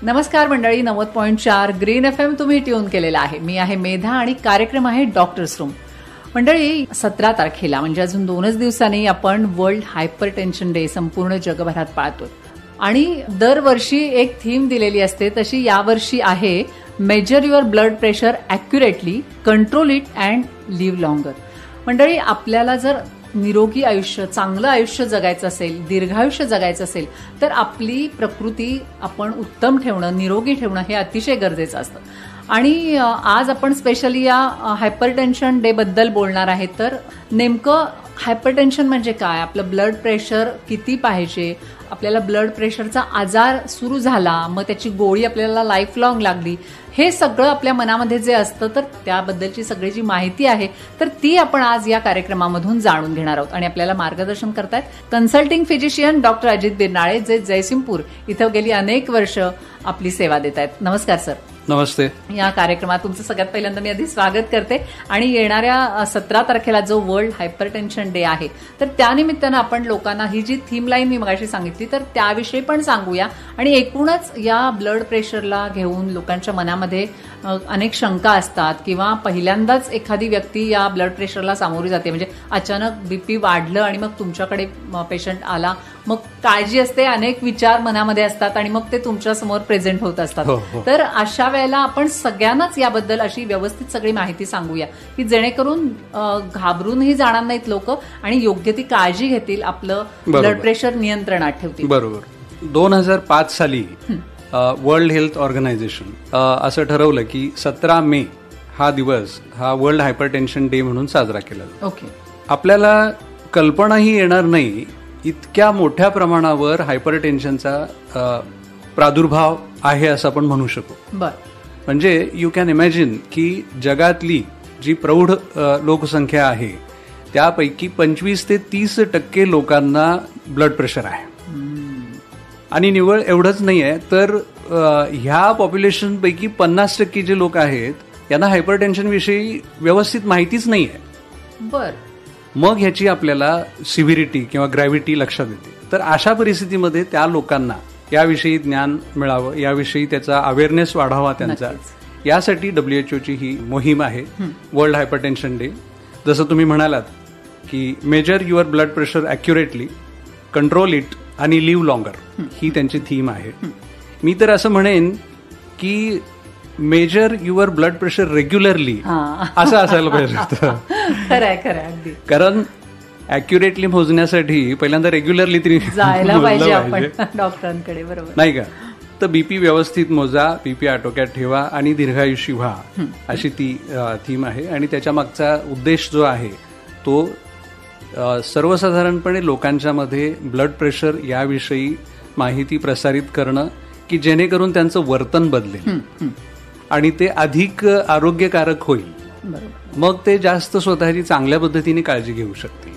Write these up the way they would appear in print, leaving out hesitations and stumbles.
नमस्कार मंडळी, 90.4 green FM तुम्ही ट्यून केलेला आहे. मी आहे मेधा आणि कार्यक्रम आहे डॉक्टर्स रूम. मंडळी, 17 तारखेला म्हणजे अजून 2च दिवसांनी आपण वर्ल्ड हायपरटेन्शन डे संपूर्ण जगभरात पाळतो आणि दरवर्षी एक थीम दिलेली असते. तशी यावर्षी आहे measure your blood pressure accurately, control it and live longer. मंडळी, आपल्याला जर निरोगी आयुष्य, चांगलं आयुष्य जगायचं असेल, दीर्घायुष्य जगायचं असेल तर आपली प्रकृती आपण उत्तम ठेवणं, निरोगी ठेवणं हे अतिशय गरजेचं असतं. आणि आज आपण स्पेशली या हायपरटेन्शन डे बद्दल बोलणार आहे. तर नेमकं हायपरटेन्शन म्हणजे काय, आपलं ब्लड प्रेशर किती पाहिजे, आपल्याला ब्लड प्रेशरचा आजार सुरू झाला मग त्याची गोळी आपल्याला लाईफ लॉंग लागली, हे सगळं आपल्या मनामध्ये जे असतं तर त्याबद्दलची सगळी जी माहिती आहे तर ती आपण आज या कार्यक्रमामधून जाणून घेणार आहोत. आणि आपल्याला मार्गदर्शन करतायत consulting physician doctor Ajit Birnale, जे जयसिंगपूर इथं गेली अनेक वर्ष आपली सेवा देत आहेत. नमस्कार सर. नमस्ते. या कार्यक्रमात तुमचं सगळ्यात पहिल्यांदा मी आधी स्वागत करते. आणि येणाऱ्या 17 तारखेला जो वर्ल्ड हायपरटेन्शन डे आहे तर त्यानिमित्तानं आपण लोकांना ही जी थीम लाईन मी मगाशी सांगितली तर त्याविषयी पण सांगूया. आणि एकूणच या ब्लड प्रेशरला घेऊन लोकांच्या मनामध्ये अनेक शंका असतात किंवा पहिल्यांदाच एखादी व्यक्ती या ब्लड प्रेशरला सामोरी जाते, म्हणजे अचानक बीपी वाढलं आणि मग तुमच्याकडे पेशंट आला, मग काळजी असते, अनेक विचार मनामध्ये असतात आणि मग ते तुमच्या समोर प्रेझेंट होत असतात. तर अशा वेळेला आपण सगळ्यांनाच याबद्दल अशी व्यवस्थित सगळी माहिती सांगूया की जेणेकरून घाबरूनही जाणार नाहीत लोक आणि योग्य ती काळजी घेतील, आपलं ब्लड प्रेशर नियंत्रणात ठेवतील. बरोबर. 2005 साली वर्ल्ड हेल्थ ऑर्गनायझेशन असं ठरवलं की 17 मे हा दिवस हा वर्ल्ड हायपरटेन्शन डे म्हणून साजरा केला जातो. ओके. आपल्याला कल्पनाही येणार नाही इतक्या मोठ्या प्रमाणावर हायपरटेन्शनचा प्रादुर्भाव आहे असं आपण म्हणू शकू. म्हणजे यू कॅन इमॅजिन की जगातली जी प्रौढ लोकसंख्या आहे त्यापैकी 25 ते 30% लोकांना ब्लड प्रेशर आहे. आणि निव्वळ एवढंच नाही आहे तर ह्या पॉप्युलेशन पैकी 50% जे लोक आहेत यांना हायपरटेन्शन विषयी व्यवस्थित माहितीच नाही आहे. बर. मग ह्याची आपल्याला सिव्हिरिटी किंवा ग्रॅव्हिटी लक्षात येते. तर अशा परिस्थितीमध्ये त्या लोकांना याविषयी ज्ञान मिळावं, याविषयी त्याचा अवेअरनेस वाढावा त्यांचा, यासाठी WHO ही मोहीम आहे वर्ल्ड हायपरटेन्शन डे. जसं तुम्ही म्हणालात की measure your blood pressure accurately, control it आणि लिव्ह लॉंगर ही त्यांची थीम आहे. मी तर असं म्हणेन की measure your blood pressure regularly असं असायला पाहिजे होतं. खरंय. कारण ॲक्युरेटली मोजण्यासाठी पहिल्यांदा रेग्युलरली तरी जायला पाहिजे आपण डॉक्टरांकडे, बरोबर नाही का? तर बीपी व्यवस्थित मोजा, बीपी आटोक्यात ठेवा आणि दीर्घायुषी व्हा, अशी ती थीम आहे. आणि त्याच्या मागचा उद्देश जो आहे तो सर्वसाधारणपणे लोकांच्या मध्ये ब्लड प्रेशर याविषयी माहिती प्रसारित करणं की जेणेकरून त्यांचं वर्तन बदलेल आणि ते अधिक आरोग्यकारक होईल. मग ते जास्त स्वतःची चांगल्या पद्धतीने काळजी घेऊ शकतील.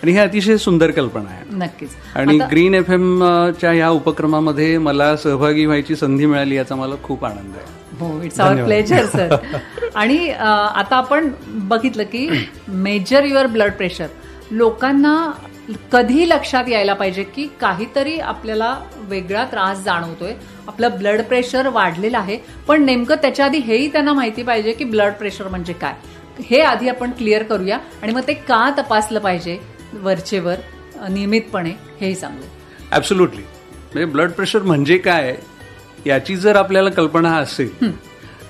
आणि ही अतिशय सुंदर कल्पना आहे. नक्कीच. आणि ग्रीन FM च्या या उपक्रमामध्ये मला सहभागी व्हायची संधी मिळाली याचा मला खूप आनंद आहे. हो, इट्स आवर प्लेजर सर. आणि आता आपण बघितलं की मेजर युअर ब्लड प्रेशर लोकांना कधी लक्षात यायला पाहिजे की काहीतरी आपल्याला वेगळा त्रास जाणवतोय, आपलं ब्लड प्रेशर वाढलेलं आहे. पण नेमकं त्याच्या आधी हेही त्यांना माहिती पाहिजे की ब्लड प्रेशर म्हणजे काय, हे आधी आपण क्लिअर करूया. आणि मग ते का तपासलं पाहिजे वरचेवर नियमितपणे हेही सांगू. ऍब्सोल्युटली. म्हणजे ब्लड प्रेशर म्हणजे काय याची जर आपल्याला कल्पना असेल,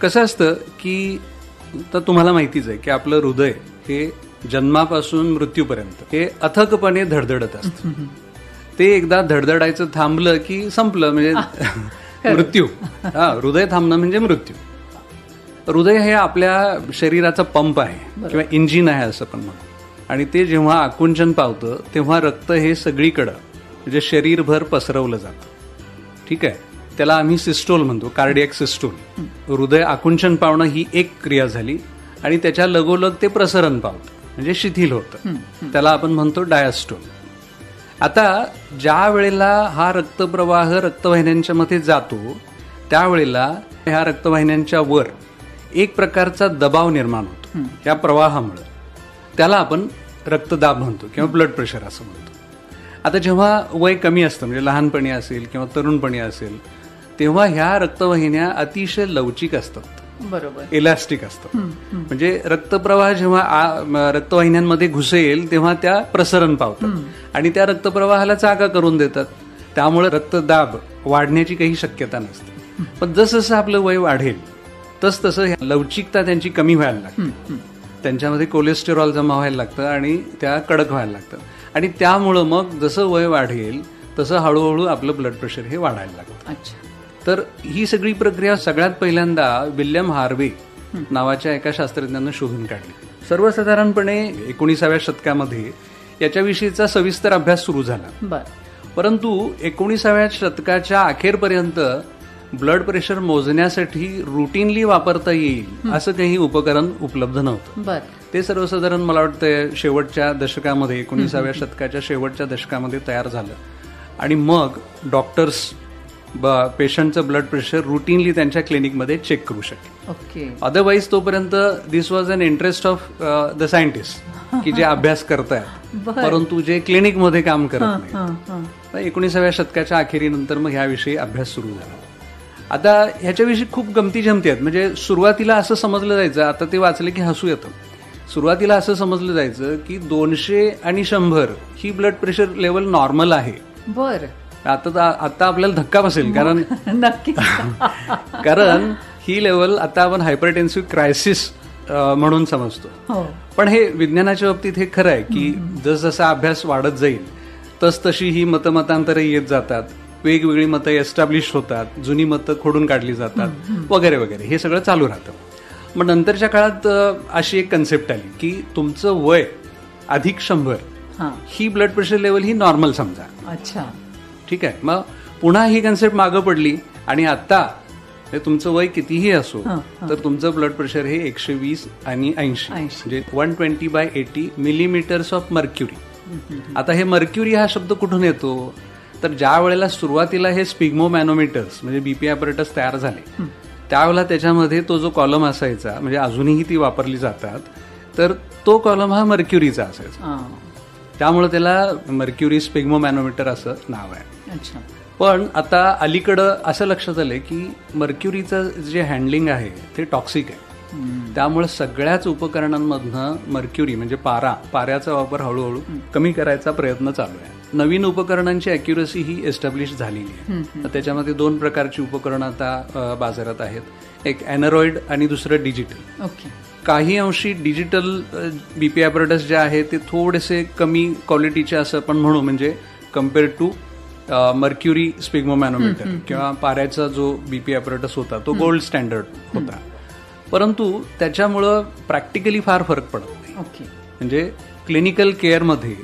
कसं असतं की तर तुम्हाला माहितीच आहे की आपलं हृदय हे जन्मापासून मृत्यूपर्यंत हे अथकपणे धडधडत असतं. ते एकदा धडधडायचं थांबलं की संपलं, म्हणजे मृत्यू. हृदय थांबणं म्हणजे मृत्यू. हृदय हे आपल्या शरीराचा पंप आहे किंवा इंजिन आहे असं पण म्हणतो. आणि ते जेव्हा आकुंचन पावतं तेव्हा रक्त हे सगळीकडं म्हणजे शरीरभर पसरवलं जातं. ठीक आहे. त्याला आम्ही सिस्टोल म्हणतो, कार्डियक सिस्टोल. हृदय आकुंचन पावणं ही एक क्रिया झाली आणि त्याच्या लगोलग ते प्रसरण पावतं म्हणजे शिथिल होतं, त्याला आपण म्हणतो डायस्टोल. आता ज्या वेळेला हा रक्तप्रवाह रक्तवाहिन्यांच्या मध्ये जातो त्यावेळेला ह्या रक्तवाहिन्यांच्या वर एक प्रकारचा दबाव निर्माण होतो या प्रवाहामुळे. त्याला आपण रक्तदाब म्हणतो किंवा ब्लड प्रेशर असं म्हणतो. आता जेव्हा वय कमी असतं म्हणजे लहानपणी असेल किंवा तरुणपणी असेल तेव्हा ह्या रक्तवाहिन्या अतिशय लवचिक असतात, बरोबर, इलास्टिक असतात. म्हणजे रक्तप्रवाह जेव्हा रक्तवाहिन्यांमध्ये घुसेल तेव्हा त्या प्रसरण पावतात आणि त्या रक्तप्रवाहाला चाका करून देतात. त्यामुळे रक्तदाब वाढण्याची काही शक्यता नसते. पण जसं आपलं वय वाढेल तसं लवचिकता त्यांची कमी व्हायला लागते. त्यांच्यामध्ये कोलेस्टेरॉल जमा व्हायला लागतं आणि त्या कडक व्हायला लागतं. आणि त्यामुळं मग जसं वय वाढेल तसं हळूहळू आपलं ब्लड प्रेशर हे वाढायला लागतं. तर ही सगळी प्रक्रिया सगळ्यात पहिल्यांदा विल्यम हार्वे नावाच्या एका शास्त्रज्ञानं शोधून काढली. सर्वसाधारणपणे 19व्या शतकामध्ये याच्याविषयीचा सविस्तर अभ्यास सुरू झाला. परंतु 19व्या शतकाच्या अखेरपर्यंत ब्लड प्रेशर मोजण्यासाठी रुटीनली वापरता येईल असं काही उपकरण उपलब्ध नव्हतं. ते सर्वसाधारण मला वाटतं शेवटच्या दशकामध्ये 19व्या शतकाच्या शेवटच्या दशकामध्ये तयार झालं. आणि मग डॉक्टर्स पेशंटचं ब्लड प्रेशर रुटीनली त्यांच्या क्लिनिकमध्ये चेक करू शकले. अदरवाईज तोपर्यंत this was an interest of the scientist की जे अभ्यास करतायत परंतु जे क्लिनिकमध्ये काम करत नाही. 19व्या शतकाच्या अखेरीनंतर मग ह्याविषयी अभ्यास सुरू झाला. आता ह्याच्याविषयी खूप गमती जमती आहेत. म्हणजे सुरुवातीला असं समजलं जायचं, आता ते वाचले की हसू येतं, सुरुवातीला असं समजलं जायचं की 200 आणि 100 ही ब्लड प्रेशर लेवल नॉर्मल आहे. आता आपल्याला धक्का बसेल कारण नक्की कारण ही लेवल आता आपण हायपरटेन्सिव्ह क्रायसिस म्हणून समजतो. पण हे विज्ञानाच्या बाबतीत हे खरं आहे की जसजसा अभ्यास वाढत जाईल तसतशी ही मतमतांतरे येत जातात, वेगवेगळी मतं एस्टॅब्लिश होतात, जुनी मतं खोडून काढली जातात वगैरे वगैरे, हे सगळं चालू राहतं. मग नंतरच्या काळात अशी एक कन्सेप्ट आली की तुमचं वय अधिक 100 ही ब्लड प्रेशर लेवल ही नॉर्मल समजा. अच्छा, ठीक आहे. मग पुन्हा ही कन्सेप्ट मागं पडली आणि आता तुमचं वय कितीही असो तर तुमचं ब्लड प्रेशर हे 120 आणि 80 म्हणजे 120/80 मिलीमीटर्स ऑफ मर्क्युरी. आता हे मर्क्युरी हा शब्द कुठून येतो तर ज्या वेळेला सुरुवातीला हे स्पिग्मोमॅनोमीटर्स म्हणजे बीपी ॲपरेटस तयार झाले त्यावेळेला त्याच्यामध्ये तो जो कॉलम असायचा, म्हणजे अजूनही ती वापरली जातात, तर तो कॉलम हा मर्क्युरीचा असायचा. त्यामुळे त्याला मर्क्युरी स्पिग्मोमॅनोमीटर असं नाव आहे. पण आता अलीकडं असं लक्षात आलंय की मर्क्युरीचं जे हँडलिंग आहे ते टॉक्सिक आहे. त्यामुळे सगळ्याच उपकरणांमधनं मर्क्युरी म्हणजे पाऱ्याचा वापर हळूहळू कमी करायचा प्रयत्न चालू आहे. नवीन उपकरणांची अॅक्युरसी ही एस्टॅब्लिश झालेली आहे. त्याच्यामध्ये 2 प्रकारची उपकरणं आता बाजारात आहेत, एक अॅनरॉइड आणि दुसरं डिजिटल. काही अंशी डिजिटल बीपी ॲपरेटस जे आहे ते थोडेसे कमी क्वालिटीचे असं आपण म्हणू, म्हणजे कम्पेअर टू मर्क्युरी स्पिग्मोमॅनोमीटर किंवा पाऱ्याचा जो बीपी ॲपरेटस होता तो गोल्ड स्टँडर्ड होता. परंतु त्याच्यामुळं प्रॅक्टिकली फार फरक पडत नाही. म्हणजे क्लिनिकल केअरमध्ये,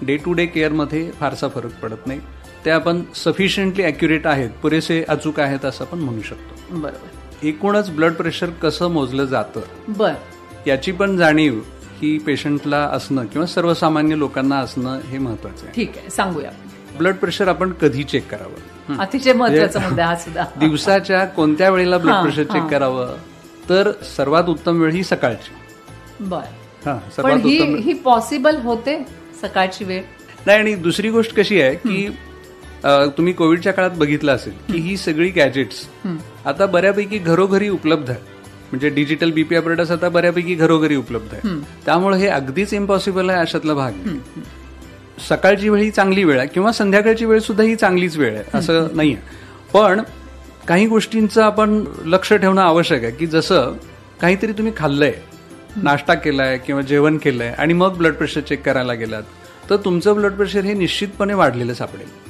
डे टू डे केअरमध्ये फारसा फरक पडत नाही. ते आपण सफिशियंटली ॲक्युरेट आहेत, पुरेसे अचूक आहेत असं आपण म्हणू शकतो. बरोबर. एकूणच ब्लड प्रेशर कसं मोजलं जातं याची पण जाणीव ही पेशंटला असणं किंवा सर्वसामान्य लोकांना असणं हे महत्वाचं आहे. ठीक आहे, सांगूया. ब्लड प्रेशर आपण कधी चेक करावं? अतिशय महत्वाचा मुद्दा हा सुद्धा. दिवसाच्या कोणत्या वेळेला ब्लड प्रेशर चेक करावं? तर सर्वात उत्तम वेळ ही सकाळची. पण ही पॉसिबल होते सकाळची वेळ नाही. आणि दुसरी गोष्ट कशी आहे की तुम्ही कोविडच्या काळात बघितलं असेल की ही सगळी गॅजेट्स आता बऱ्यापैकी घरोघरी उपलब्ध आहे. म्हणजे डिजिटल बीपी ॲपरेटस आता बऱ्यापैकी घरोघरी उपलब्ध आहे. त्यामुळे हे अगदीच इम्पॉसिबल आहे अशातला भाग नाही. सकाळची वेळ ही चांगली वेळ आहे किंवा संध्याकाळची वेळ सुद्धा ही चांगलीच वेळ आहे असं नाहीये. पण काही गोष्टींचं आपण लक्ष ठेवणं आवश्यक आहे की जसं काहीतरी तुम्ही खाल्लंय, नाश्ता केलाय किंवा जेवण केलंय आणि मग ब्लड प्रेशर चेक करायला गेलात तर तुमचं ब्लड प्रेशर हे निश्चितपणे वाढलेलं सापडेल.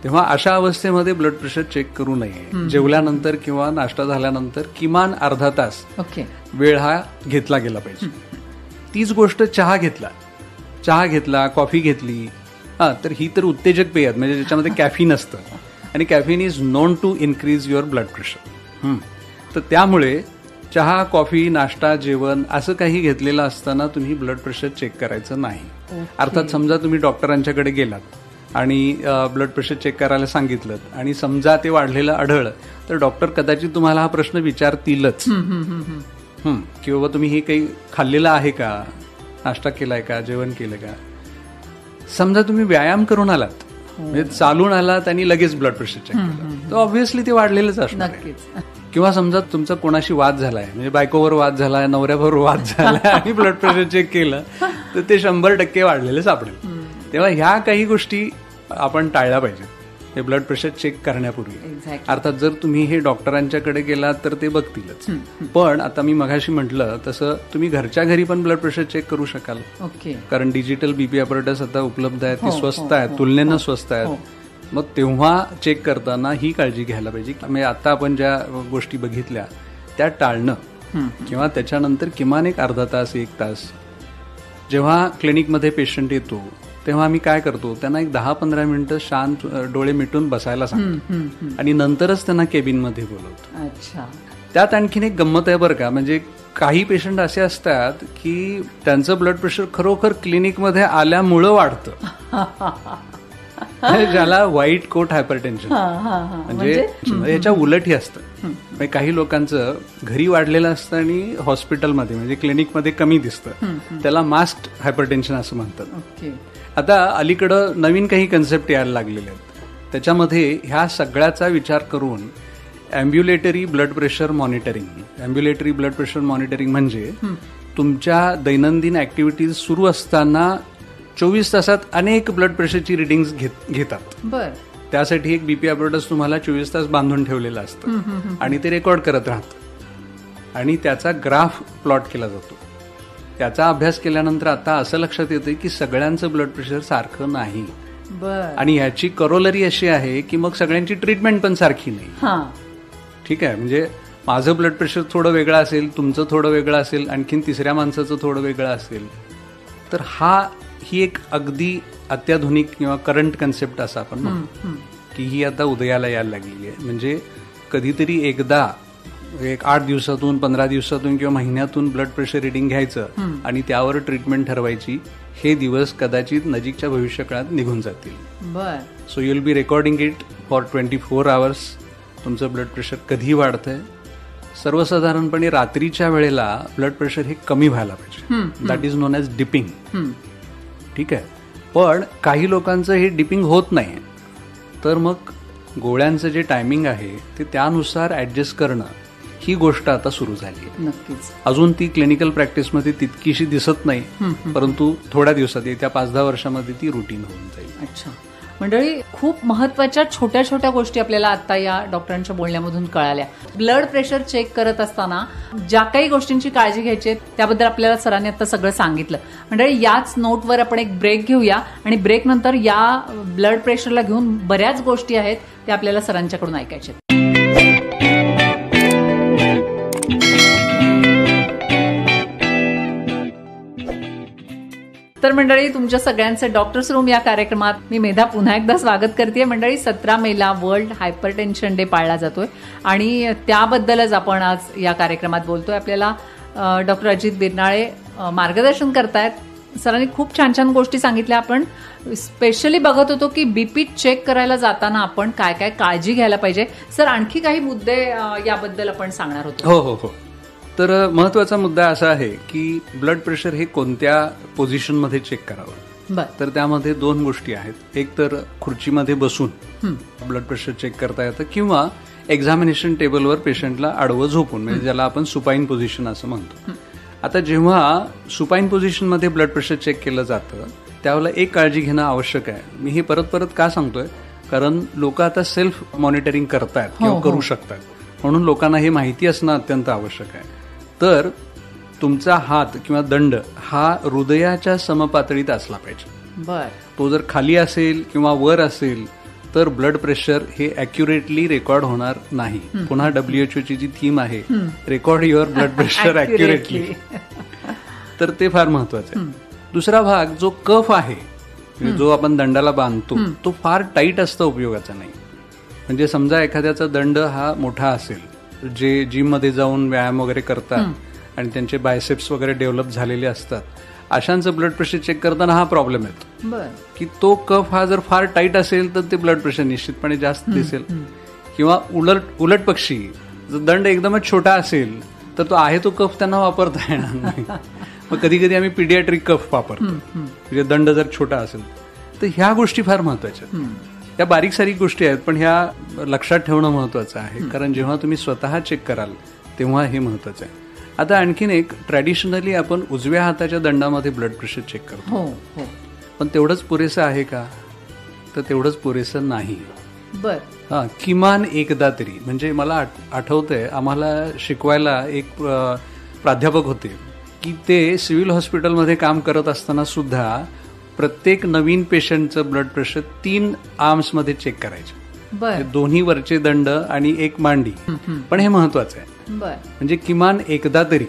तेव्हा अशा अवस्थेमध्ये ब्लड प्रेशर चेक करू नये. जेवल्यानंतर किंवा नाश्ता झाल्यानंतर किमान अर्धा तास वेळ हा घेतला गेला पाहिजे. तीच गोष्ट चहा घेतला, कॉफी घेतली तर ही तर उत्तेजक पेय आहेत, म्हणजे ज्याच्यामध्ये कॅफीन असतं आणि caffeine is known to increase your blood pressure. तर त्यामुळे चहा, कॉफी, नाश्ता, जेवण असं काही घेतलेलं असताना तुम्ही ब्लड प्रेशर चेक करायचं नाही. अर्थात समजा तुम्ही डॉक्टरांच्याकडे गेलात आणि ब्लड प्रेशर चेक करायला सांगितलं आणि समजा ते वाढलेलं आढळलं तर डॉक्टर कदाचित तुम्हाला हा प्रश्न विचारतीलच की बाबा तुम्ही हे काही खाल्लेलं आहे का, नाश्ता केलाय का, जेवण केलं का. समजा तुम्ही व्यायाम करून आलात म्हणजे चालून आला त्यांनी लगेच ब्लड प्रेशर चेक केलं तर ऑब्व्हियसली ते वाढलेलंच असणार आहे. किंवा समजा तुमचा कोणाशी वाद झालाय, म्हणजे बायकोवर वाद झालाय, नवऱ्याबरोबर वाद झालाय आणि ब्लड प्रेशर चेक केलं तर ते 100% वाढलेलं सापडेल. तेव्हा ह्या काही गोष्टी आपण टाळल्या पाहिजेत हे ब्लड प्रेशर चेक करण्यापूर्वी. अर्थात जर तुम्ही हे डॉक्टरांच्याकडे गेलात तर ते बघतीलच, पण आता मी मगाशी म्हटलं तसं तुम्ही घरच्या घरी पण ब्लड प्रेशर चेक करू शकाल. कारण डिजिटल बीपी ॲपरेटस आता उपलब्ध आहेत, ती स्वस्त आहेत, तुलनेनं स्वस्त आहेत. मग तेव्हा चेक करताना ही काळजी घ्यायला पाहिजे की म्हणजे आता आपण ज्या गोष्टी बघितल्या त्या टाळणं किंवा त्याच्यानंतर किमान एक अर्धा तास 1 तास जेव्हा क्लिनिकमध्ये पेशंट येतो तेव्हा आम्ही काय करतो, त्यांना एक 10-15 मिनिटं शांत डोळे मिटून बसायला सांगतो आणि नंतरच त्यांना केबिनमध्ये बोलवतो. त्यात आणखीन एक गंमत आहे बरं का, म्हणजे काही पेशंट असे असतात की त्यांचं ब्लड प्रेशर खरोखर क्लिनिकमध्ये आल्यामुळं वाढतं, ज्याला व्हाईट कोट हायपरटेन्शन, म्हणजे याच्या उलटही असतं. म्हणजे काही लोकांचं घरी वाढलेलं असतं आणि हॉस्पिटलमध्ये म्हणजे क्लिनिकमध्ये कमी दिसतं, त्याला मास्क्ड हायपरटेन्शन असं म्हणतात. आता अलीकडं नवीन काही कन्सेप्ट यायला लागलेले आहेत, त्याच्यामध्ये ह्या सगळ्याचा विचार करून अँब्युलेटरी ब्लड प्रेशर मॉनिटरिंग म्हणजे तुमच्या दैनंदिन ऍक्टिव्हिटीज सुरू असताना 24 तासात अनेक ब्लड प्रेशरची रिडिंग्स घेतात. त्यासाठी एक बीपी ॲपरेटस तुम्हाला 24 तास बांधून ठेवलेलं असतं आणि ते रेकॉर्ड करत राहतं आणि त्याचा ग्राफ प्लॉट केला जातो. त्याचा अभ्यास केल्यानंतर आता असं लक्षात येतं की सगळ्यांचं ब्लड प्रेशर सारखं नाही आणि ह्याची करोलरी अशी आहे की मग सगळ्यांची ट्रीटमेंट पण सारखी नाही. ठीक आहे, म्हणजे माझं ब्लड प्रेशर थोडं वेगळं असेल, तुमचं थोडं वेगळं असेल, आणखीन तिसऱ्या माणसाचं थोडं वेगळं असेल. तर ही एक अगदी अत्याधुनिक किंवा करंट कन्सेप्ट असं आपण म्हणतो की ही आता उदयाला यायला लागलेली आहे. म्हणजे कधीतरी एकदा एक 8 दिवसातून 15 दिवसातून किंवा महिन्यातून ब्लड प्रेशर रिडिंग घ्यायचं आणि त्यावर ट्रीटमेंट ठरवायची, हे दिवस कदाचित नजीकच्या भविष्यकाळात निघून जातील. So you will be recording it for 24 hours. तुमचं ब्लड प्रेशर कधी वाढतंय. सर्वसाधारणपणे रात्रीच्या वेळेला ब्लड प्रेशर हे कमी व्हायला पाहिजे, that is non as dipping. ठीक आहे, पण काही लोकांचं हे डिपिंग होत नाही, तर मग गोळ्यांचं जे टायमिंग आहे ते त्यानुसार ऍडजस्ट करणं ही गोष्ट आता सुरू झाली आहे. नक्कीच. अजून ती क्लिनिकल प्रॅक्टिसमध्ये तितकीशी दिसत नाही, परंतु थोड्या दिवसात येत्या 5-10 वर्षामध्ये ती रुटीन होऊन जाईल. अच्छा, मंडळी खूप महत्वाच्या छोट्या छोट्या गोष्टी आपल्याला आता या डॉक्टरांच्या बोलण्यामधून कळाल्या. ब्लड प्रेशर चेक करत असताना ज्या काही गोष्टींची काळजी घ्यायची त्याबद्दल आपल्याला सरांनी आता सगळं सांगितलं. मंडळी, याच नोटवर आपण एक ब्रेक घेऊया आणि ब्रेक नंतर या ब्लड प्रेशरला घेऊन बऱ्याच गोष्टी आहेत त्या आपल्याला सरांच्याकडून ऐकायच्या. तर मंडळी, तुमच्या सगळ्यांचं डॉक्टर्स रूम या कार्यक्रमात मी मेधा पुन्हा एकदा स्वागत करते. मंडळी, 17 मेला वर्ल्ड हायपरटेन्शन डे पाळला जातोय आणि त्याबद्दलच आपण आज या कार्यक्रमात बोलतोय. आपल्याला डॉक्टर अजित बिरनाळे मार्गदर्शन करतायत. सरांनी खूप छान छान गोष्टी सांगितल्या. आपण स्पेशली बघत होतो की बीपी चेक करायला जाताना आपण काय काय काळजी घ्यायला पाहिजे. सर, आणखी काही मुद्दे याबद्दल आपण सांगणार होतो. हो हो हो. तर महत्वाचा मुद्दा असा आहे की ब्लड प्रेशर हे कोणत्या पोझिशनमध्ये चेक करावं. तर त्यामध्ये 2 गोष्टी आहेत. एक तर खुर्चीमध्ये बसून ब्लड प्रेशर चेक करता येतं किंवा एक्झामिनेशन टेबलवर पेशंटला आडवं झोपून, म्हणजे ज्याला आपण सुपाईन पोझिशन असं म्हणतो. आता जेव्हा सुपाईन पोझिशनमध्ये ब्लड प्रेशर चेक केलं जातं त्यावेळेला एक काळजी घेणं आवश्यक आहे. मी हे परत परत का सांगतोय, कारण लोक आता सेल्फ मॉनिटरिंग करतायत किंवा करू शकतात, म्हणून लोकांना हे माहिती असणं अत्यंत आवश्यक आहे. तर तुमचा हात किंवा दंड हा हृदयाच्या समपातळीत असला पाहिजे. तो जर खाली असेल किंवा वर असेल तर ब्लड प्रेशर हे अॅक्युरेटली रेकॉर्ड होणार नाही. पुन्हा WHO जी थीम आहे, record your blood pressure accurately, तर ते फार महत्वाचं आहे. दुसरा भाग जो कफ आहे, जो आपण दंडाला बांधतो, तो फार टाईट असता उपयोगाचा नाही. म्हणजे समजा एखाद्याचा दंड हा मोठा असेल, जे जिम मध्ये जाऊन व्यायाम वगैरे करतात आणि त्यांचे बायसेप्स वगैरे डेव्हलप झालेले असतात, अशांचं ब्लड प्रेशर चेक करताना हा प्रॉब्लेम येतो की तो कफ हा जर फार टाईट असेल तर ते ब्लड प्रेशर निश्चितपणे जास्त दिसेल. किंवा उलट पक्षी, जर दंड एकदमच छोटा असेल तर तो आहे तो कफ त्यांना वापरता येणार नाही. मग कधी कधी आम्ही पिडियाट्रिक कफ वापरतो, म्हणजे दंड जर छोटा असेल. तर ह्या गोष्टी फार महत्वाच्या आहेत. या बारीक सारीक गोष्टी आहेत, पण ह्या लक्षात ठेवणं महत्वाचं आहे. कारण जेव्हा तुम्ही स्वतः चेक कराल तेव्हा हे महत्वाचं आहे. आता आणखीन एक, ट्रॅडिशनली आपण उजव्या हाताच्या दंडामध्ये ब्लड प्रेशर चेक करतो, पण तेवढंच पुरेसं आहे का? तर तेवढंच पुरेसं नाही. बर, किमान एकदा तरी. म्हणजे मला आठवतंय, आम्हाला शिकवायला एक प्राध्यापक होते की ते सिव्हिल हॉस्पिटलमध्ये काम करत असताना सुद्धा प्रत्येक नवीन पेशंटचं ब्लड प्रेशर 3 आर्म्समध्ये चेक करायचे. दोन्ही वरचे दंड आणि एक मांडी. पण हे महत्वाचं आहे. म्हणजे किमान एकदा तरी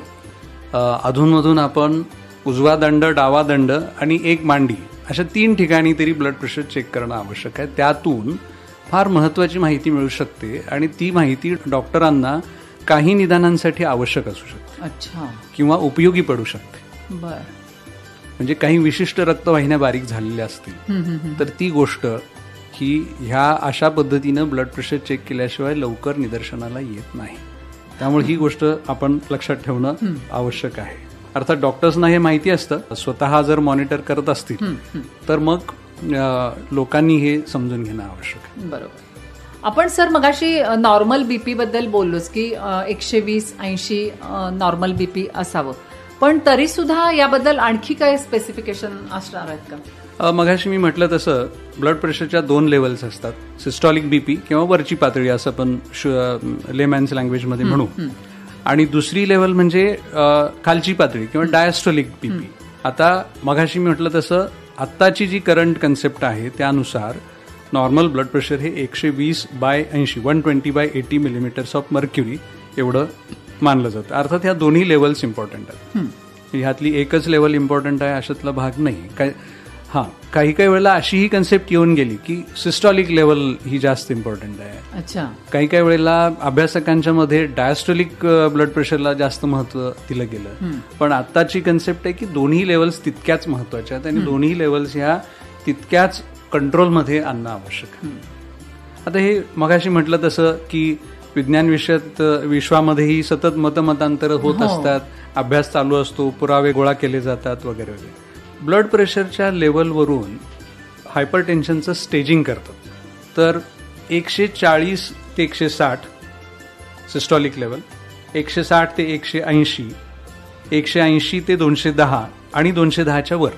अधूनमधून आपण उजवा दंड, डावा दंड आणि एक मांडी अशा 3 ठिकाणी तरी ब्लड प्रेशर चेक करणं आवश्यक आहे. त्यातून फार महत्वाची माहिती मिळू शकते आणि ती माहिती डॉक्टरांना काही निदानांसाठी आवश्यक असू शकते. अच्छा. किंवा उपयोगी पडू शकते. बर. म्हणजे काही विशिष्ट रक्तवाहिन्या बारीक झालेल्या असतील तर ती गोष्ट ही ह्या अशा पद्धतीनं ब्लड प्रेशर चेक केल्याशिवाय लवकर निदर्शनाला येत नाही. त्यामुळे ही गोष्ट आपण लक्षात ठेवणं आवश्यक आहे. अर्थात डॉक्टर्सना हे माहिती असतं, स्वतः जर मॉनिटर करत असतील तर मग लोकांनी हे समजून घेणं आवश्यक आहे. बरोबर. आपण सर मगाशी नॉर्मल बीपी बद्दल बोललोच की 120-80 नॉर्मल बीपी असावं, पण तरी सुद्धा याबद्दल आणखी काय स्पेसिफिकेशन असणार आहेत का? मगाशी मी म्हटलं तसं ब्लड प्रेशरच्या 2 लेवल्स असतात, सिस्टॉलिक बीपी किंवा वरची पातळी असं आपण लेमॅन्स लँग्वेजमध्ये म्हणू, आणि दुसरी लेवल म्हणजे खालची पातळी किंवा डायस्टोलिक बीपी. आता मगाशी मी म्हटलं तसं आत्ताची जी करंट कन्सेप्ट आहे त्यानुसार नॉर्मल ब्लड प्रेशर हे 120/80 120/80 मिलीमीटर्स ऑफ मर्क्युरी एवढं मानलं जातं. अर्थात ह्या दोन्ही लेवल्स इम्पॉर्टंट आहेत. ह्यातली एकच लेवल इम्पॉर्टंट आहे अशातला भाग नाही. काही वेळेला अशी ही कन्सेप्ट येऊन गेली की सिस्टॉलिक लेवल ही जास्त इम्पॉर्टंट आहे. अच्छा. काही वेळेला अभ्यासकांच्या मध्ये डायस्टोलिक ब्लड प्रेशरला जास्त महत्व दिलं गेलं. पण आत्ताची कन्सेप्ट आहे की दोन्ही लेवल्स तितक्याच महत्वाच्या आहेत आणि दोन्ही लेवल्स ह्या तितक्याच कंट्रोलमध्ये आणणं आवश्यक आहे. आता हे मगाशी म्हटलं तसं की विज्ञान विश्वामध्येही सतत मतमतांतर होत असतात, अभ्यास चालू असतो, पुरावे गोळा केले जातात वगैरे वगैरे. ब्लड प्रेशरच्या लेवलवरून हायपरटेन्शनचं स्टेजिंग करतात. तर 140 ते 160 सिस्टॉलिक लेवल, 160 ते 180, 180 ते 210 आणि 210च्या वर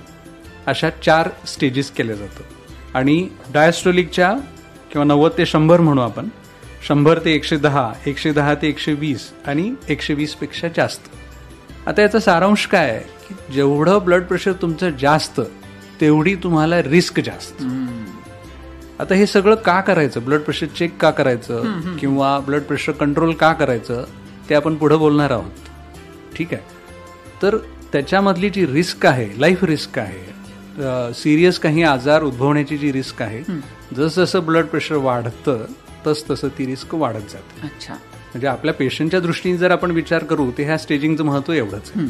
अशा 4 स्टेजेस केल्या जातात. आणि डायस्टोलिकच्या किंवा 90 ते 100 म्हणू आपण, 100 ते 110, 110 ते 120 आणि 120 पेक्षा जास्त. आता याचा सारांश काय आहे की जेवढं ब्लड प्रेशर तुमचं जास्त तेवढी तुम्हाला रिस्क जास्त. आता हे सगळं का करायचं, ब्लड प्रेशर चेक का करायचं किंवा ब्लड प्रेशर कंट्रोल का करायचं ते आपण पुढे बोलणार आहोत. ठीक आहे. तर त्याच्यामधली जी रिस्क आहे, लाईफ रिस्क आहे, सिरियस काही आजार उद्भवण्याची जी रिस्क आहे, जसं ब्लड प्रेशर वाढतं तसं ती रिस्क वाढत जाते. अच्छा. म्हणजे आपल्या पेशंटच्या दृष्टीने जर आपण विचार करू तर ह्या स्टेजिंगचं महत्व एवढंच आहे.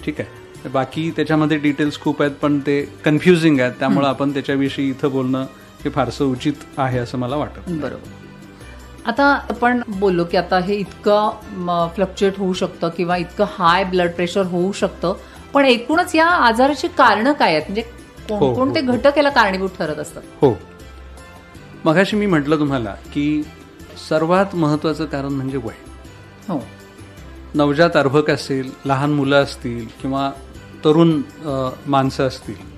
ठीक आहे. बाकी त्याच्यामध्ये डिटेल्स खूप आहेत पण ते कन्फ्युजिंग आहेत, त्यामुळे आपण त्याच्याविषयी इथं बोलणं हे फारसं उचित आहे असं मला वाटत. बरोबर. आता आपण बोललो की आता हे इतकं फ्लक्च्युएट होऊ शकतं किंवा इतकं हाय ब्लड प्रेशर होऊ शकतं, पण एकूणच या आजाराची कारणं काय आहेत, म्हणजे कोणते घटक याला कारणीभूत ठरत असतात? हो, मगाशी मी म्हटलं तुम्हाला की सर्वात महत्वाचं कारण म्हणजे वय. हो. नवजात अर्भक असेल, लहान मुलं असतील किंवा तरुण माणसं असतील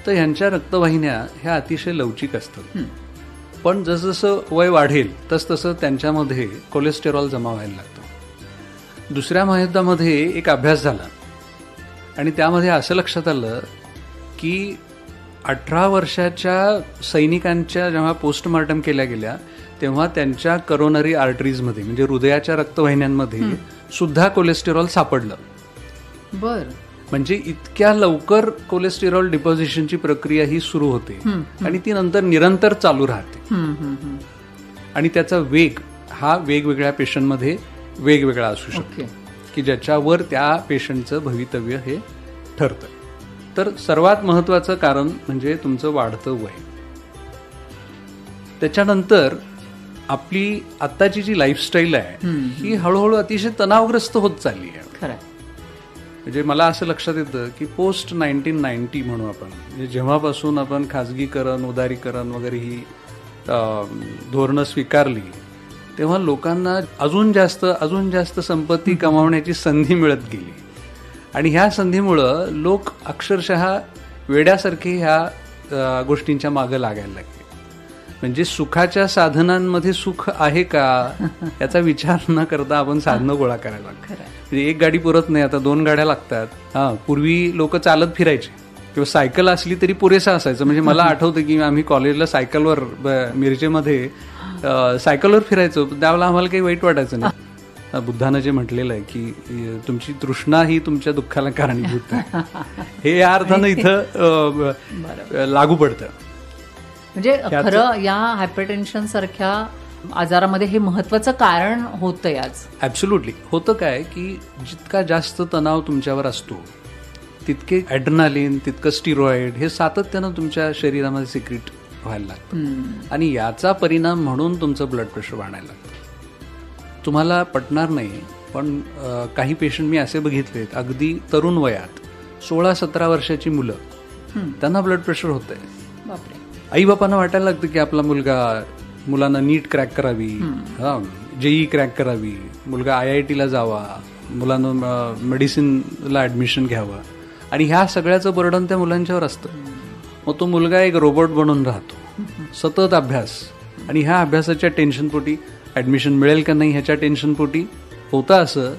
तर ह्यांच्या रक्तवाहिन्या ह्या अतिशय लवचिक असतात. पण जसजसं वय वाढेल तसतसं त्यांच्यामध्ये कोलेस्टेरॉल जमा व्हायला लागतं. दुसऱ्या महायुद्धामध्ये एक अभ्यास झाला आणि त्यामध्ये असं लक्षात आलं की 18 वर्षाच्या सैनिकांच्या जेव्हा पोस्टमॉर्टम केल्या गेल्या तेव्हा त्यांच्या करोनरी आर्टरीजमध्ये म्हणजे हृदयाच्या रक्तवाहिन्यांमध्ये सुद्धा कोलेस्टेरॉल सापडलं. बर. म्हणजे इतक्या लवकर कोलेस्टेरॉल डिपॉझिशनची प्रक्रिया ही सुरू होते आणि ती नंतर निरंतर चालू राहते. आणि त्याचा वेग हा वेगवेगळ्या पेशंटमध्ये वेगवेगळा असू शकतो की ज्याच्यावर त्या पेशंटचं भवितव्य हे ठरतं. तर सर्वात महत्वाचं कारण म्हणजे तुमचं वाढतं वय. त्याच्यानंतर आपली आत्ताची जी लाईफस्टाईल आहे ही हळूहळू अतिशय तणावग्रस्त होत चालली आहे. म्हणजे मला असं लक्षात येतं की पोस्ट 1990 म्हणू आपण, म्हणजे जेव्हापासून आपण खाजगीकरण, उदारीकरण वगैरे ही धोरणं स्वीकारली, तेव्हा लोकांना अजून जास्त संपत्ती कमावण्याची संधी मिळत गेली. आणि ह्या संधीमुळं लोक अक्षरशः वेड्यासारखे ह्या गोष्टींच्या मागं लागायला लागले. म्हणजे सुखाच्या साधनांमध्ये सुख आहे का याचा विचार न करता आपण साधनं गोळा करायला लागतो. म्हणजे एक गाडी पुरत नाही, आता 2 गाड्या लागतात. पूर्वी लोक चालत फिरायचे किंवा सायकल असली तरी पुरेसा असायचं. म्हणजे मला आठवतं की आम्ही कॉलेजला सायकलवर मिरजेमध्ये सायकलवर फिरायचो, त्यावेळेला आम्हाला काही वाईट वाटायचं नाही. बुद्धानं जे म्हटलेलं आहे की तुमची तृष्णा ही तुमच्या दुःखाला कारणीभूत आहे, हे या अर्थानं इथं लागू पडतं. म्हणजे खरं या हायपरटेन्शन सारख्या आजारामध्ये हे महत्वाचं कारण होतं आज. ऍब्सोल्युटली होतं काय की जितका जास्त तणाव तुमच्यावर असतो तितके ॲड्रेनालिन, तितकं स्टिरॉइड हे सातत्यानं तुमच्या शरीरामध्ये सिक्रेट व्हायला लागतं आणि याचा परिणाम म्हणून तुमचं ब्लड प्रेशर वाढायला लागतं. तुम्हाला पटणार नाही पण काही पेशंट मी असे बघितलेत अगदी तरुण वयात 16-17 वर्षाची मुलं, त्यांना ब्लड प्रेशर होतंय. आई बापांना वाटायला लागतं की आपला मुलांना नीट क्रॅक करावी, जेई क्रॅक करावी, मुलगा IIT ला जावा, मुलांना मेडिसिनला ऍडमिशन घ्यावं आणि ह्या सगळ्याचं बर्डन त्या मुलांच्यावर असतं. मग तो मुलगा एक रोबोट बनून राहतो, सतत अभ्यास, आणि ह्या अभ्यासाच्या टेन्शनपोटी ऍडमिशन मिळेल का नाही ह्याच्या टेन्शनपोटी होतं असं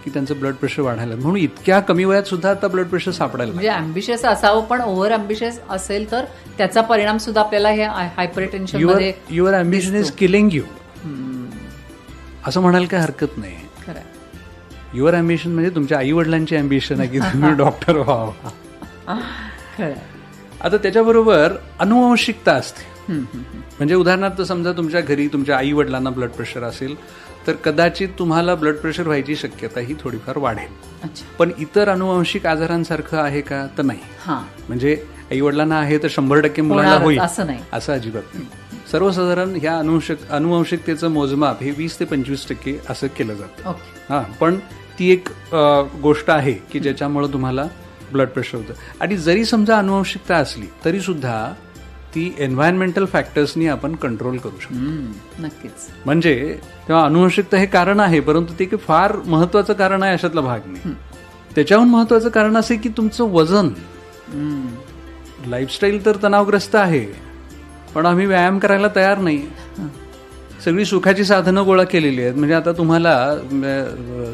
की त्यांचं ब्लड प्रेशर वाढायला. म्हणून इतक्या कमी वयात सुद्धा आता ब्लड प्रेशर सापडायला. म्हणजे अँबिशियस असावं पण ओव्हर अँबिशियस असेल तर त्याचा परिणाम सुद्धा आपल्याला हे हायपरटेन्शन मध्ये. Your ambition is killing you असं म्हणायला काही हरकत नाही. युअर अँबिशन म्हणजे तुमच्या आई वडिलांची अँबिशन आहे की तुम्ही डॉक्टर व्हावं. आता त्याच्याबरोबर अनुवंशिकता असते. म्हणजे उदाहरणार्थ समजा तुमच्या घरी तुमच्या आई वडिलांना ब्लड प्रेशर असेल तर कदाचित तुम्हाला ब्लड प्रेशर व्हायची शक्यता ही थोडीफार वाढेल. पण इतर अनुवंशिक आजारांसारखं आहे का तर नाही. म्हणजे आई वडिलांना आहे तर 100% मुलांना होईल असं अजिबात नाही. सर्वसाधारण ह्या अनुवंशिकतेचं मोजमाप हे 20 ते 25% असं केलं जातं. पण ती एक गोष्ट आहे की ज्याच्यामुळे तुम्हाला ब्लड प्रेशर होतं. आणि जरी समजा अनुवंशिकता असली तरी सुद्धा ती एन्व्हायरमेंटल फॅक्टर्सनी आपण कंट्रोल करू शकतो. नक्कीच. म्हणजे तेव्हा अनुवंशिकता हे कारण आहे परंतु ते की फार महत्वाचं कारण आहे अशातला भाग नाही. त्याच्याहून महत्वाचं कारण असे की तुमचं वजन. लाईफस्टाईल तर तणावग्रस्त आहे पण आम्ही व्यायाम करायला तयार नाही. सगळी सुखाची साधनं गोळा केलेली आहेत. म्हणजे आता तुम्हाला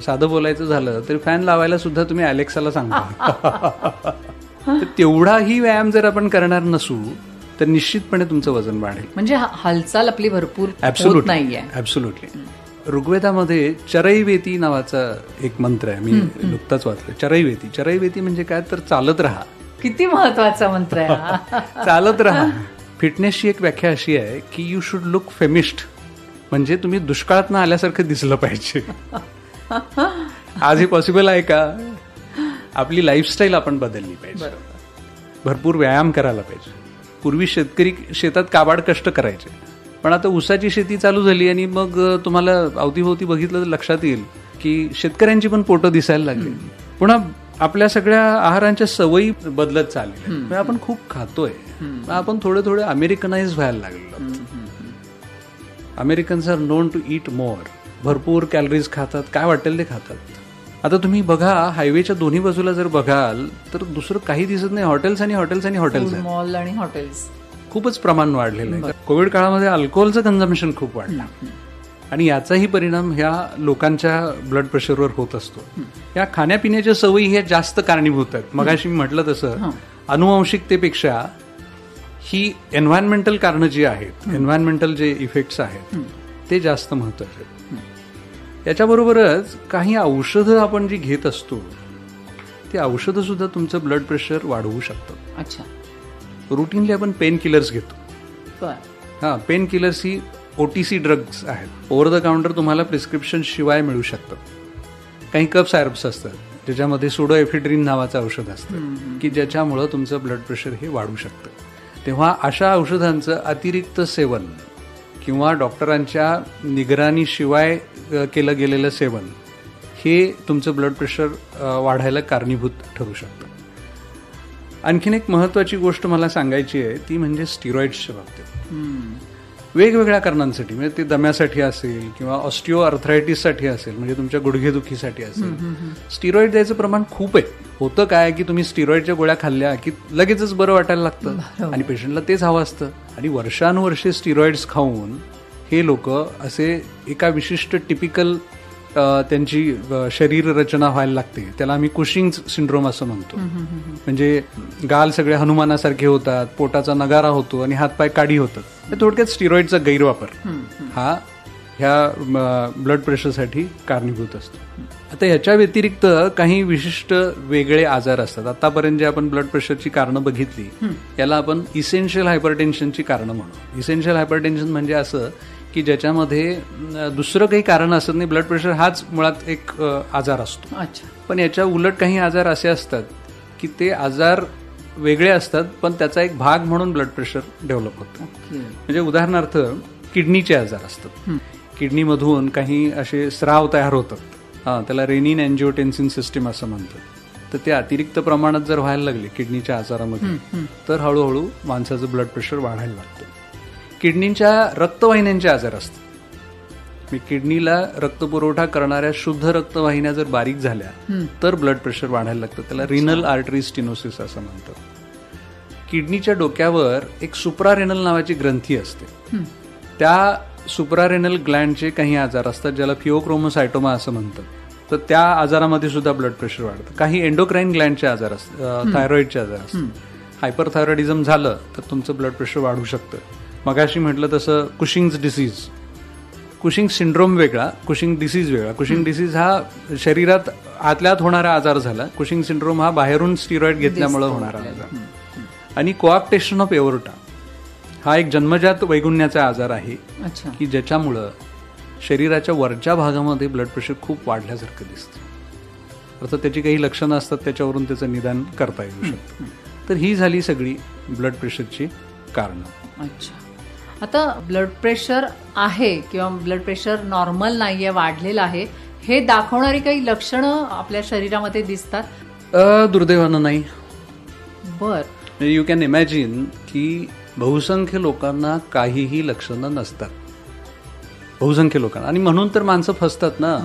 साधं बोलायचं झालं तरी फॅन लावायला सुद्धा तुम्ही अलेक्साला सांगता. तेवढाही व्यायाम जर आपण करणार नसू तर निश्चितपणे तुमचं वजन वाढेल. म्हणजे हालचाल आपली भरपूर नाहीये. ऍब्सोल्युटली. ऋग्वेदामध्ये चरैवेती नावाचा एक मंत्र आहे, मी नुकताच वाचलं. चरैवेती म्हणजे काय तर चालत राहा. किती महत्वाचा मंत्र आहे. चालत राहा. फिटनेसची एक व्याख्या अशी आहे की यू शुड लुक फेमिस्ट, म्हणजे तुम्ही दुष्काळात आल्यासारखं दिसलं पाहिजे. आज हे पॉसिबल आहे का? आपली लाईफस्टाईल आपण बदलली पाहिजे. भरपूर व्यायाम करायला पाहिजे. पूर्वी शेतकरी शेतात काबाड कष्ट करायचे पण आता ऊसाची शेती चालू झाली आणि मग तुम्हाला अवतीभोवती बघितलं तर लक्षात येईल की शेतकऱ्यांची पण पोटं दिसायला लागली. पुन्हा आपल्या सगळ्या आहारांच्या सवयी बदलत चालल्या. आपण खूप खातोय, आपण थोडे अमेरिकनाइज व्हायला लागलो. Americans are known to eat more. भरपूर कॅलरीज खातात, काय वाटेल ते खातात. आता तुम्ही बघा हायवेच्या दोन्ही बाजूला जर बघाल तर दुसरं काही दिसत नाही. हॉटेल्स आणि हॉटेल्स आणि हॉटेल्स, मॉल आणि हॉटेल्स. खूपच प्रमाण वाढलेलं आहे. कोविड काळामध्ये अल्कोहोलचं कन्झम्पशन खूप वाढलं आणि याचाही परिणाम ह्या लोकांच्या ब्लड प्रेशरवर होत असतो. या खाण्यापिण्याच्या सवयी ह्या जास्त कारणीभूत आहेत. मगाशी मी म्हटलं तसं अनुवंशिकतेपेक्षा ही एन्व्हायरमेंटल कारणं जी आहेत, एन्व्हायरमेंटल जे इफेक्ट्स आहेत ते जास्त महत्वाचे आहेत. याच्याबरोबरच काही औषधं आपण जी घेत असतो ती औषधं सुद्धा तुमचं ब्लड प्रेशर वाढवू शकतात. अच्छा. रुटीनली आपण पेन किलर्स घेतो. पेन किलर्स ही OTC ड्रग्स आहेत. ओव्हर द काउंटर तुम्हाला प्रिस्क्रिप्शन शिवाय मिळू शकतात. काही कफ सायरप्स असतात ज्याच्यामध्ये सुडोएफेड्रिन नावाचं औषध असतं की ज्याच्यामुळं तुमचं ब्लड प्रेशर हे वाढू शकतं. तेव्हा अशा औषधांचं अतिरिक्त सेवन किंवा डॉक्टरांच्या निगराणीशिवाय केलं गेलेलं सेवन हे तुमचं ब्लड प्रेशर वाढायला कारणीभूत ठरू शकतं. आणखीन एक महत्वाची गोष्ट मला सांगायची आहे ती म्हणजे स्टिरॉइड्सच्या बाबतीत. वेगवेगळ्या कारणांसाठी म्हणजे ते दम्यासाठी असेल किंवा ऑस्टिओ आर्थरायटिससाठी असेल, म्हणजे तुमच्या गुडघेदुखीसाठी असेल, स्टिरॉइड द्यायचं प्रमाण खूप आहे. होतं काय की तुम्ही स्टिरॉइडच्या गोळ्या खाल्ल्या की लगेचच बरं वाटायला लागतं आणि पेशंटला तेच हवं असतं. आणि वर्षानुवर्षे स्टिरॉइड्स खाऊन हे लोक असे एका विशिष्ट टिपिकल त्यांची शरीर रचना व्हायला लागते. त्याला आम्ही कुशिंग सिंड्रोम असं म्हणतो. म्हणजे गाल सगळे हनुमानासारखे होतात, पोटाचा नगारा होतो आणि हातपाय काडी होतात. थोडक्यात स्टिरॉइडचा गैरवापर हा ह्या ब्लड प्रेशरसाठी कारणीभूत असतो. आता याच्या व्यतिरिक्त काही विशिष्ट वेगळे आजार असतात. आतापर्यंत जे आपण ब्लड प्रेशरची कारणं बघितली याला आपण इसेन्शियल हायपरटेन्शनची कारणं म्हणू. इसेन्शियल हायपरटेन्शन म्हणजे असं की ज्याच्यामध्ये दुसरं काही कारण असत नाही, ब्लड प्रेशर हाच मुळात एक आजार असतो. पण याच्या उलट काही आजार असे असतात की ते आजार वेगळे असतात पण त्याचा एक भाग म्हणून ब्लड प्रेशर डेव्हलप होतं. म्हणजे उदाहरणार्थ किडनीचे आजार असतात. किडनीमधून काही असे स्राव तयार होतात, त्याला रेनिन अँजिओटेन्सिन सिस्टीम असं म्हणतात. तर ते अतिरिक्त प्रमाणात जर व्हायला लागले किडनीच्या आजारामध्ये तर हळूहळू माणसाचं ब्लड प्रेशर वाढायला लागतं. किडनीच्या रक्तवाहिन्यांचे आजार असतात. किडनीला रक्तपुरवठा करणाऱ्या शुद्ध रक्तवाहिन्या जर बारीक झाल्या तर ब्लड प्रेशर वाढायला लागतं. त्याला रिनल आर्टरी स्टिनोसिस असं म्हणतात. किडनीच्या डोक्यावर एक सुप्रारेनल नावाची ग्रंथी असते. त्या सुप्रारेनल ग्लँडचे काही आजार असतात ज्याला फिओक्रोमोसायटोमा असं म्हणतात. तर त्या आजारामध्ये सुद्धा ब्लड प्रेशर वाढतं. काही एंडोक्राईन ग्लँडचे आजार असतात, थायरॉइडचे आजार असतात. हायपरथायरॉइडिझम झालं तर तुमचं ब्लड प्रेशर वाढू शकतं. मगाशी म्हटलं तसं कुशिंग्स डिसीज, कुशिंग सिंड्रोम वेगळा, कुशिंग डिसीज वेगळा. कुशिंग डिसीज हा शरीरात आतल्यात होणारा आजार झाला. कुशिंग सिंड्रोम हा बाहेरून स्टिरॉइड घेतल्यामुळे होणारा आजार. आणि कोआक्टेशन ऑफ एओर्टा हा एक जन्मजात वैगुण्याचा आजार आहे की ज्याच्यामुळं शरीराच्या वरच्या भागामध्ये ब्लड प्रेशर खूप वाढल्यासारखं दिसतं. अर्थात त्याची काही लक्षणं असतात, त्याच्यावरून त्याचं निदान करता येऊ शकतं. तर ही झाली सगळी ब्लड प्रेशरची कारणं. अच्छा, आता ब्लड प्रेशर आहे किंवा ब्लड प्रेशर नॉर्मल नाहीये, वाढलेलं आहे, हे दाखवणारी काही लक्षणं आपल्या शरीरामध्ये दिसतात? दुर्दैवानं नाही. बर, यू कॅन इमॅजिन की बहुसंख्य लोकांना काहीही लक्षणं नसतात. बहुसंख्य लोकांना. आणि म्हणून तर माणसं फसतात ना.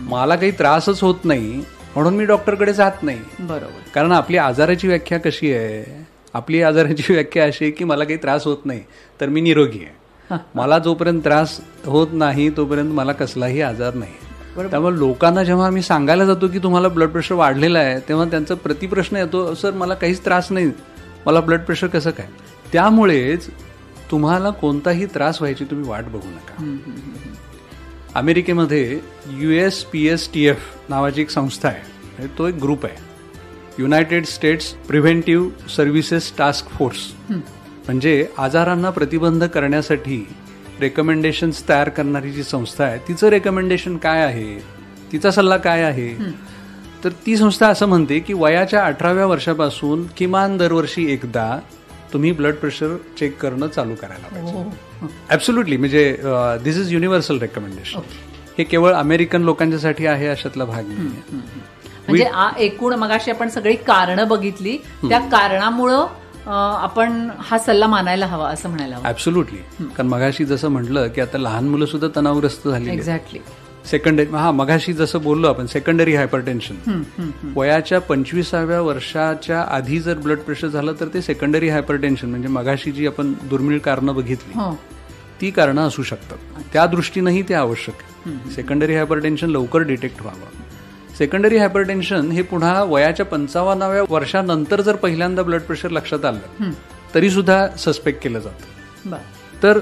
मला काही त्रासच होत नाही म्हणून मी डॉक्टरकडे जात नाही. बरोबर. कारण आपली आजाराची व्याख्या कशी आहे? आपली आजाराची व्याख्या अशी आहे की मला काही त्रास होत नाही तर मी निरोगी आहे. मला जोपर्यंत त्रास होत नाही तोपर्यंत मला कसलाही आजार नाही. त्यामुळे लोकांना जेव्हा आम्ही सांगायला जातो की तुम्हाला ब्लड प्रेशर वाढलेलं आहे तेव्हा त्यांचा प्रतिप्रश्न येतो, सर मला काहीच त्रास नाही, मला ब्लड प्रेशर कसं काय? त्यामुळेच तुम्हाला कोणताही त्रास व्हायची तुम्ही वाट बघू नका. अमेरिकेमध्ये USPSTF नावाची एक संस्था आहे, तो एक ग्रुप आहे, United states preventive services task force. म्हणजे आजारांना प्रतिबंध करण्यासाठी रेकमेंडेशन्स तयार करणारी जी संस्था आहे तिचं रेकमेंडेशन काय आहे, तिचा सल्ला काय आहे? तर ती संस्था असं म्हणते की वयाच्या 18व्या वर्षापासून किमान दरवर्षी एकदा तुम्ही ब्लड प्रेशर चेक करणं चालू करायला पाहिजे. ऍब्सोल्युटली. म्हणजे दिस इज युनिव्हर्सल रेकमेंडेशन. हे केवळ अमेरिकन लोकांच्यासाठी आहे अशातला भाग नाही. म्हणजे एकूण मगाशी आपण सगळी कारणं बघितली, त्या कारणामुळं आपण हा सल्ला मानायला हवा असं म्हणायला हवं. ऍब्सोल्युटली. कारण मगाशी जसं म्हटलं की आता लहान मुलं सुद्धा तणावग्रस्त झाली. एक्झॅक्टली. सेकंडरी, मगाशी जसं बोललो आपण सेकंडरी हायपरटेन्शन, वयाच्या 25व्या वर्षाच्या आधी जर ब्लड प्रेशर झालं तर ते सेकंडरी हायपरटेन्शन, म्हणजे मगाशी जी आपण दुर्मिळ कारणं बघितली ती कारणं असू शकतात. त्या दृष्टीनंही ते आवश्यक आहे. सेकंडरी हायपरटेन्शन लवकर डिटेक्ट व्हावं. सेकंडरी हायपरटेन्शन हे पुन्हा वयाच्या 55व्या वर्षानंतर जर पहिल्यांदा ब्लड प्रेशर लक्षात आलं तरी सुद्धा सस्पेक्ट केलं जातं. तर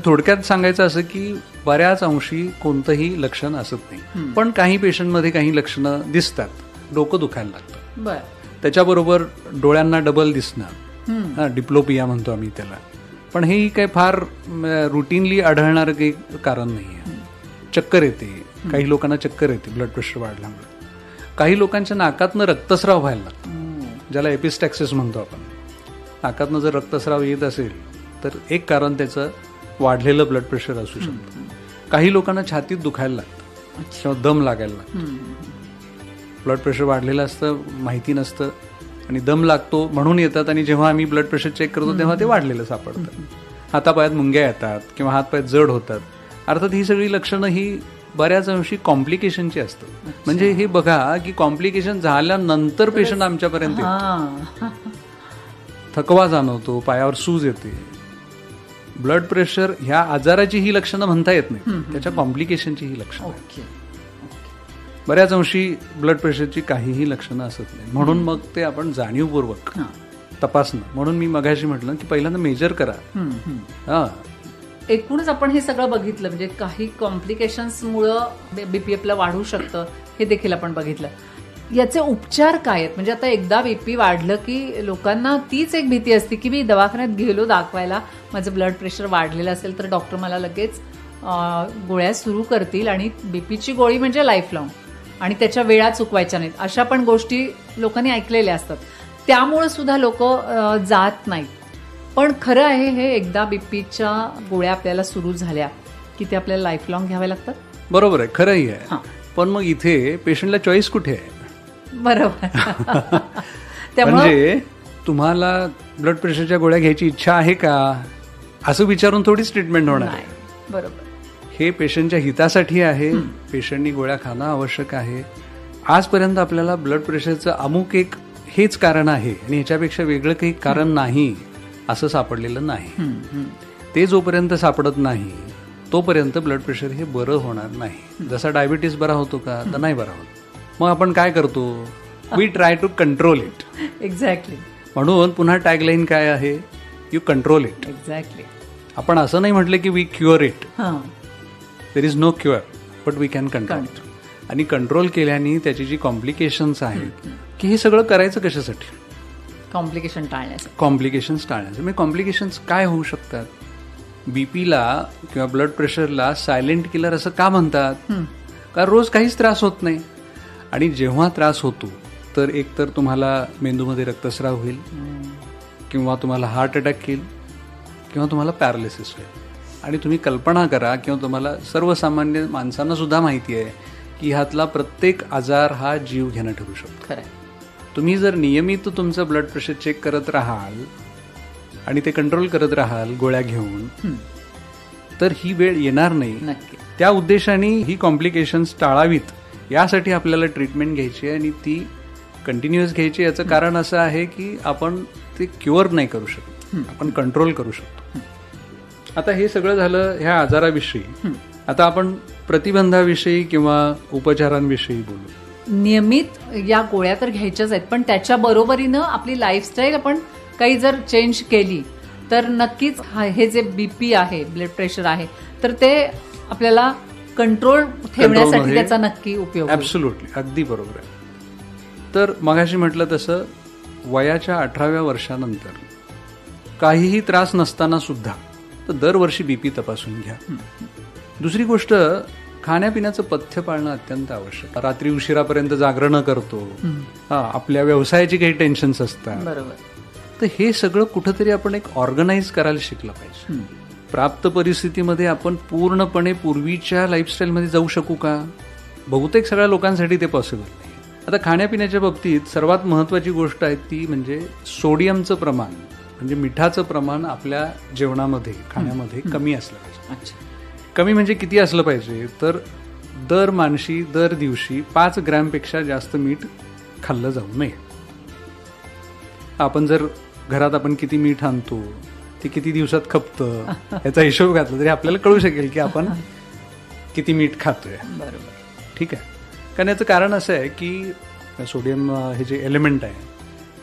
थोडक्यात सांगायचं असं की बऱ्याच अंशी कोणतंही लक्षण असत नाही, पण काही पेशंटमध्ये काही लक्षणं दिसतात. डोकं दुखायला लागतं, त्याच्याबरोबर डोळ्यांना डबल दिसणं, डिप्लोपिया म्हणतो आम्ही त्याला. पण हे काही फार रुटीनली आढळणारं काही कारण नाही आहे. चक्कर येते, काही लोकांना चक्कर येते ब्लड प्रेशर वाढल्यामुळे. काही लोकांच्या नाकातनं रक्तस्राव व्हायला लागतो, ज्याला एपिस्टॅक्सिस म्हणतो आपण. नाकातनं जर रक्तस्राव येत असेल तर एक कारण त्याचं वाढलेलं ब्लड प्रेशर असू शकतं. काही लोकांना छातीत दुखायला लागतं, किंवा दम लागायला लागतो. ब्लड प्रेशर वाढलेलं असतं, माहिती नसतं आणि दम लागतो म्हणून येतात, आणि जेव्हा आम्ही ब्लड प्रेशर चेक करतो तेव्हा ते वाढलेलं सापडतं. हातापायात मुंग्या येतात किंवा हातपायात जड होतात. अर्थात ही सगळी लक्षणं ही बऱ्याच अंशी कॉम्प्लिकेशनची असतात. म्हणजे हे बघा की कॉम्प्लिकेशन झाल्यानंतर पेशंट आमच्यापर्यंत येतो. थकवा जाणवतो, पायावर सूज येते. ब्लड प्रेशर ह्या आजाराची ही लक्षणं म्हणता येत नाही, त्याच्या कॉम्प्लिकेशनची ही लक्षणं. बऱ्याच अंशी ब्लड प्रेशरची काहीही लक्षणं असत नाही, म्हणून मग ते आपण जाणीवपूर्वक तपासणं. म्हणून मी मगाशी म्हटलं की पहिल्यांदा मेजर करा. एकूणच आपण हे सगळं बघितलं, म्हणजे काही कॉम्प्लिकेशन्समुळं बीपी आपलं वाढू शकतं हे देखील आपण बघितलं. याचे उपचार काय आहेत? म्हणजे आता एकदा बीपी वाढलं की लोकांना तीच एक भीती असते की मी दवाखान्यात गेलो दाखवायला, माझं ब्लड प्रेशर वाढलेलं असेल तर डॉक्टर मला लगेच गोळ्या सुरू करतील आणि बीपीची गोळी म्हणजे लाईफ लॉंग, आणि त्याच्या वेळा चुकवायच्या नाहीत, अशा पण गोष्टी लोकांनी ऐकलेल्या असतात. त्यामुळे सुद्धा लोक जात नाहीत. पण खरं आहे हे, एकदा बीपीच्या गोळ्या आपल्याला सुरू झाल्या की ते आपल्याला लाईफ लॉंग घ्याव्या लागतात. बरोबर आहे, खरंही आहे. पण मग इथे पेशंटला चॉईस कुठे आहे? बरोबर. म्हणजे तुम्हाला ब्लड प्रेशरच्या गोळ्या घ्यायची इच्छा आहे का असं विचारून थोडीच ट्रीटमेंट होणार आहे. बरोबर. हे पेशंटच्या हितासाठी आहे, पेशंटनी गोळ्या खाणं आवश्यक आहे. आजपर्यंत आपल्याला ब्लड प्रेशरचं अमुक एक हेच कारण आहे आणि ह्याच्यापेक्षा वेगळं काही कारण नाही असं सापडलेलं नाही. ते जोपर्यंत सापडत नाही तोपर्यंत ब्लड प्रेशर हे बरं होणार नाही. जसा डायबिटीस बरा होतो का, तर नाही बरा होत. मग आपण काय करतो? We try to control it. Exactly. म्हणून पुन्हा टॅगलाईन काय आहे? You control it. एक्झॅक्टली. आपण असं नाही म्हटलं की we cure it. There is no cure, but we can control. आणि कंट्रोल केल्याने त्याची जी कॉम्प्लिकेशन्स आहेत की हे सगळं करायचं कशासाठी? कॉम्प्लिकेशन टाळण्यासाठी. कॉम्प्लिकेशन्स टाळण्यासाठी. म्हणजे कॉम्प्लिकेशन्स काय होऊ शकतात? बीपीला किंवा ब्लड प्रेशरला सायलेंट किलर असं का म्हणतात? कारण रोज काहीच त्रास होत नाही, आणि जेव्हा त्रास होतो तर एकतर तुम्हाला मेंदूमध्ये रक्तस्राव होईल, किंवा तुम्हाला हार्ट अटॅक येईल, किंवा तुम्हाला पॅरालिसिस होईल. आणि तुम्ही कल्पना करा, किंवा तुम्हाला सर्वसामान्य माणसांना सुद्धा माहिती आहे की ह्यातला प्रत्येक आजार हा जीव घेणं ठरू शकतो. खरं. तुम्ही जर नियमित तुमचं ब्लड प्रेशर चेक करत राहाल आणि ते कंट्रोल करत राहाल गोळ्या घेऊन, तर ही वेळ येणार नाही. नक्की. त्या उद्देशाने ही कॉम्प्लिकेशन्स टाळावीत यासाठी आपल्याला ट्रीटमेंट घ्यायची आहे, आणि ती कंटिन्युअस घ्यायची. याचं कारण असं आहे की आपण ते क्युअर नाही करू शकत, आपण कंट्रोल करू शकतो. आता हे सगळं झालं ह्या आजाराविषयी. आता आपण प्रतिबंधाविषयी किंवा उपचारांविषयी बोलू. नियमित या गोळ्या तर घ्यायच्याच आहेत, पण त्याच्या बरोबरीनं आपली लाईफस्टाईल आपण काही जर चेंज केली तर नक्कीच हे जे बीपी आहे, ब्लड प्रेशर आहे, तर ते आपल्याला कंट्रोल ठेवण्यासाठी त्याचा नक्की उपयोग. ऍब्सोल्युटली, अगदी बरोबर आहे. तर मगाशी म्हटलं तसं वयाच्या 18व्या वर्षानंतर काहीही त्रास नसताना सुद्धा तर दरवर्षी बीपी तपासून घ्या. दुसरी गोष्ट, खाण्यापिण्याचं पथ्य पाळणं अत्यंत आवश्यक. रात्री उशिरापर्यंत जागरण करतो, आपल्या व्यवसायाची काही टेन्शन्स असतात. बरोबर. तर हे सगळं कुठंतरी आपण एक ऑर्गनाईज करायला शिकलं पाहिजे. प्राप्त परिस्थितीमध्ये आपण पूर्णपणे पूर्वीच्या लाईफस्टाईलमध्ये जाऊ शकू का? बहुतेक सगळ्या लोकांसाठी ते पॉसिबल नाही. आता खाण्यापिण्याच्या बाबतीत सर्वात महत्वाची गोष्ट आहे ती म्हणजे सोडियमचं प्रमाण, म्हणजे मिठाचं प्रमाण आपल्या जेवणामध्ये, खाण्यामध्ये कमी असलं पाहिजे. कमी म्हणजे किती असलं पाहिजे? तर दर माणशी दर दिवशी 5 ग्रॅमपेक्षा जास्त मीठ खाल्लं जाऊ नये. आपण जर घरात आपण किती मीठ आणतो, ते किती दिवसात खपतं, याचा हिशोब घातला तरी आपल्याला कळू शकेल की आपण किती मीठ खातोय. बरोबर. ठीक आहे. कारण याचं कारण असं आहे की सोडियम हे जे एलिमेंट आहे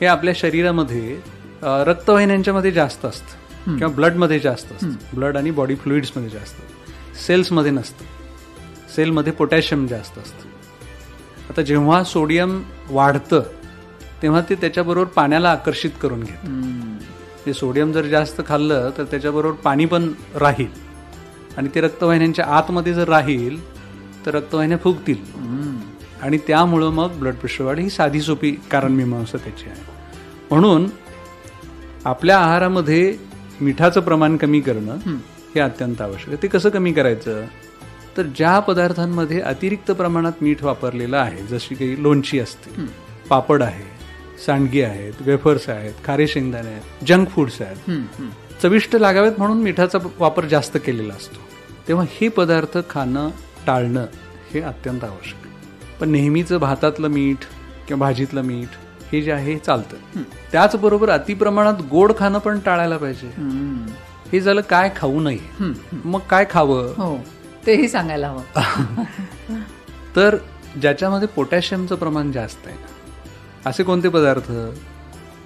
हे आपल्या शरीरामध्ये रक्तवाहिन्यांच्यामध्ये जास्त असतं किंवा ब्लडमध्ये जास्त असतं. ब्लड आणि बॉडी फ्लुइड्समध्ये जास्त, सेल्समध्ये नसतं. सेलमध्ये पोटॅशियम जास्त असतं. आता जेव्हा सोडियम वाढतं तेव्हा ते त्याच्याबरोबर पाण्याला आकर्षित करून घेतं. ते सोडियम जर जास्त खाल्लं तर त्याच्याबरोबर पाणी पण राहील, आणि ते रक्तवाहिन्यांच्या आतमध्ये जर राहील तर रक्तवाहिन्या फुगतील, आणि त्यामुळं मग ब्लड प्रेशर वाढ ही साधी सोपी कारणमीमांसा त्याची आहे. म्हणून आपल्या आहारामध्ये मिठाचं प्रमाण कमी करणं हे अत्यंत आवश्यक आहे. ते कसं कमी करायचं? तर ज्या पदार्थांमध्ये अतिरिक्त प्रमाणात मीठ वापरलेलं आहे, जशी काही लोणची असते, पापड आहे, सांडगी आहेत, वेफर्स आहेत, खारे शेंगदाणे आहेत, जंक फूड्स आहेत, चविष्ट लागावेत म्हणून मिठाचा वापर जास्त केलेला असतो, तेव्हा हे पदार्थ खाणं टाळणं हे अत्यंत आवश्यक आहे. पण नेहमीचं भातातलं मीठ किंवा भाजीतलं मीठ हे जे आहे हे चालतं. त्याचबरोबर अतिप्रमाणात गोड खाणं पण टाळायला पाहिजे. हे झालं काय खाऊ नये, मग काय खावं तेही सांगायला हवं. तर ज्याच्यामध्ये पोटॅशियमचं प्रमाण जास्त आहे असे कोणते पदार्थ,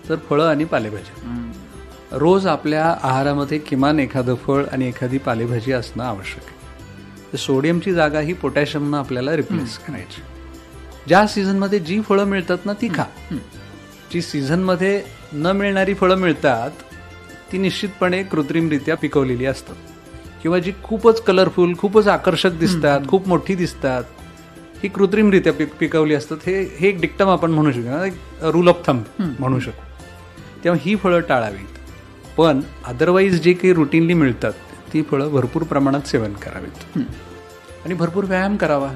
तर फळं आणि पालेभाज्या. रोज आपल्या आहारामध्ये किमान एखादं फळ आणि एखादी पालेभाजी असणं आवश्यक आहे. सोडियमची जागा ही पोटॅशियमनं आपल्याला रिप्लेस करायची. ज्या सीझनमध्ये जी फळं मिळतात ना ती खा. जी सीझनमध्ये न मिळणारी फळं मिळतात ती निश्चितपणे कृत्रिमरित्या पिकवलेली असतात, किंवा जी खूपच कलरफुल, खूपच आकर्षक दिसतात, खूप मोठी दिसतात, ही कृत्रिमरित्या पिकवली असतात. हे एक डिक्टम आपण म्हणू शकतो, रूल ऑफ थंब म्हणू शकतो. तेव्हा ही फळं टाळावीत. पण अदरवाईज जे काही रुटीनली मिळतात ती फळं भरपूर प्रमाणात सेवन करावीत आणि भरपूर व्यायाम करावा.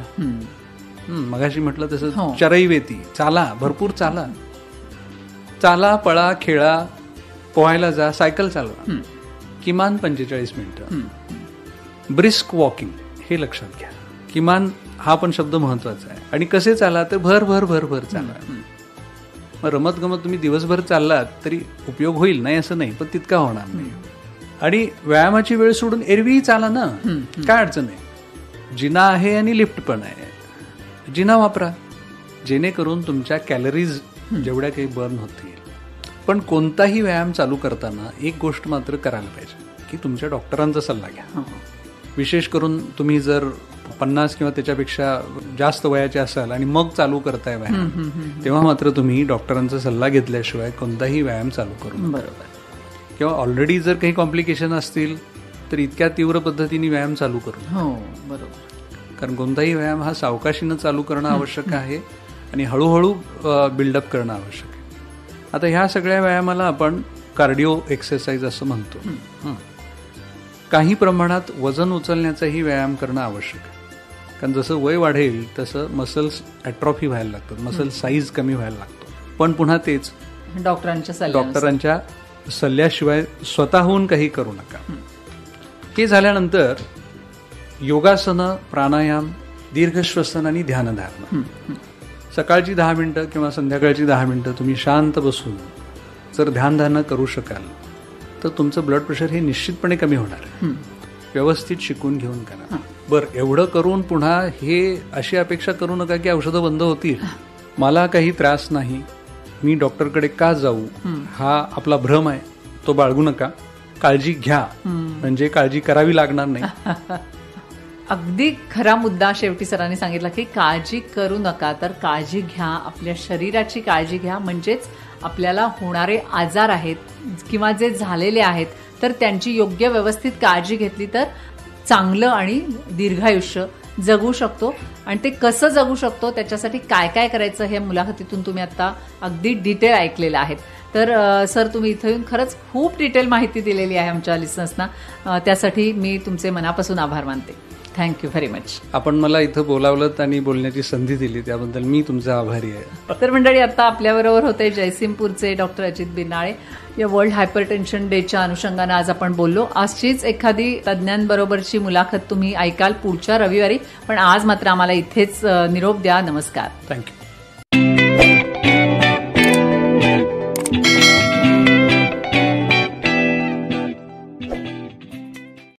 मगाशी म्हटलं तसं चरैवेती, चाला, भरपूर चाला, चाला, पळा, खेळा, पोहायला जा, सायकल चालवा, किमान 45 मिनिटं. ब्रिस्क वॉकिंग हे लक्षात घ्या. किमान हा पण शब्द महत्वाचा आहे. आणि कसे चाला, तर भर भर भर भर चाला. मग रमत गमत तुम्ही दिवसभर चाललात तरी उपयोग होईल, नाही असं नाही, पण तितका होणार नाही. आणि व्यायामाची वेळ सोडून एरवी चाला ना, काय अडचण आहे. जिना आहे आणि लिफ्ट पण आहे, जिना वापरा, जेणेकरून तुमच्या कॅलरीज जेवढ्या काही बर्न होतील. पण कोणताही व्यायाम चालू करताना एक गोष्ट मात्र करायला पाहिजे की तुमच्या डॉक्टरांचा सल्ला घ्या. विशेष करून तुम्ही जर 50 किंवा त्याच्यापेक्षा जास्त वयाचे असाल आणि मग चालू करताय व्यायाम, तेव्हा मात्र तुम्ही डॉक्टरांचा सल्ला घेतल्याशिवाय कोणताही व्यायाम चालू करू. बरोबर. किंवा ऑलरेडी जर काही कॉम्प्लिकेशन असतील तर इतक्या तीव्र पद्धतीने व्यायाम चालू करू. बरोबर. कारण कोणताही व्यायाम हा सावकाशीनं चालू करणं आवश्यक आहे आणि हळूहळू बिल्डअप करणं आवश्यक आहे. आता ह्या सगळ्या व्यायामाला आपण कार्डिओ एक्सरसाइज असं म्हणतो. काही प्रमाणात वजन उचलण्याचाही व्यायाम करणं आवश्यक आहे. कारण जसं वय वाढेल तसं मसल्स ॲट्रॉफी व्हायला लागतात, मसल साईज कमी व्हायला लागतो. पण पुन्हा तेच डॉक्टरांच्या सल्ल्याशिवाय स्वतःहून काही करू नका. हे झाल्यानंतर योगासनं, प्राणायाम, दीर्घश्वसन आणि ध्यानधारणा. सकाळची 10 मिनिटं किंवा संध्याकाळची 10 मिनिटं तुम्ही शांत बसून जर ध्यानधारणा करू शकाल तर तुमचं ब्लड प्रेशर हे निश्चितपणे कमी होणार आहे. व्यवस्थित शिकून घेऊन करा. बरं, एवढं करून पुन्हा हे अशी अपेक्षा करू नका की औषधं बंद होतील, मला काही त्रास नाही, मी डॉक्टरकडे का जाऊ, हा आपला भ्रम आहे, तो बाळगू नका. काळजी घ्या, म्हणजे काळजी करावी लागणार नाही. अगदी खरा मुद्दा शेवटी सरांनी सांगितला की काळजी करू नका, तर काळजी घ्या, आपल्या शरीराची काळजी घ्या. म्हणजेच आपल्याला होणारे आजार आहेत किंवा जे झालेले आहेत तर त्यांची योग्य व्यवस्थित काळजी घेतली तर चांगलं आणि दीर्घायुष्य जगू शकतो. आणि ते कसं जगू शकतो, त्याच्यासाठी काय काय करायचं हे मुलाखतीतून तुम्ही आता अगदी डिटेल ऐकलेलं आहे. तर सर, तुम्ही इथं येऊन खरंच खूप डिटेल माहिती दिलेली आहे आमच्या लिसनर्सना. त्यासाठी मी तुमचे मनापासून आभार मानते. Thank you very much. आपण मला इथं बोलावलं आणि बोलण्याची संधी दिली त्याबद्दल मी तुमचा आभारी आहे. तर मंडळी, आता आपल्याबरोबर होते जयसिंगपूरचे डॉक्टर अजित बिनाळे. या वर्ल्ड हायपरटेन्शन डेच्या अनुषंगानं आज आपण बोललो. आजचीच एखादी तज्ज्ञांबरोबरची मुलाखत तुम्ही ऐकाल पुढच्या रविवारी. पण आज मात्र आम्हाला इथेच निरोप द्या. नमस्कार. थँक्यू.